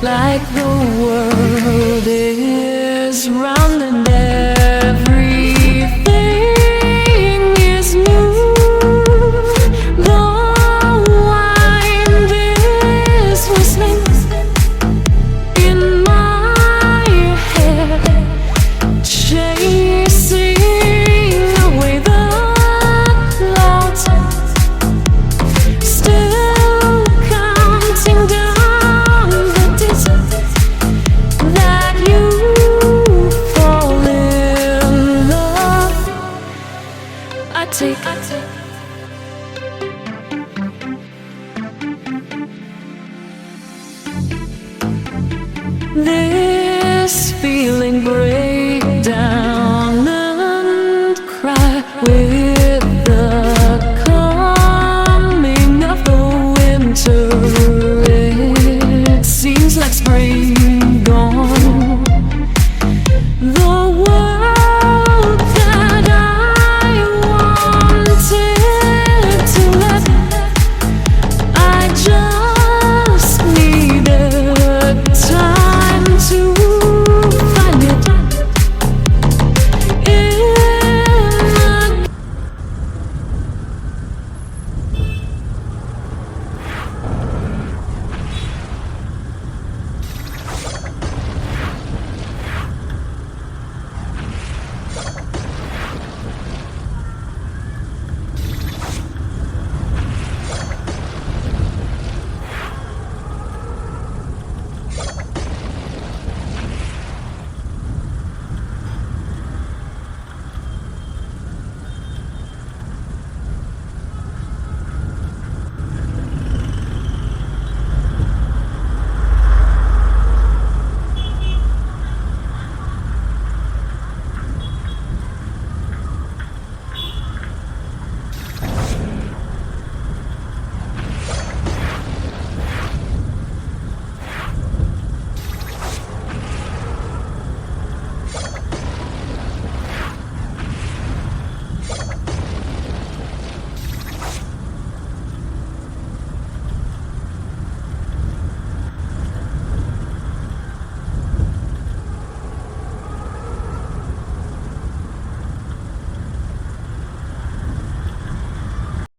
like the world is round and everything is new. Though I'm this whistling in my head, chasing away the clouds, still counting down the days that you fall in love. I take this feeling breaks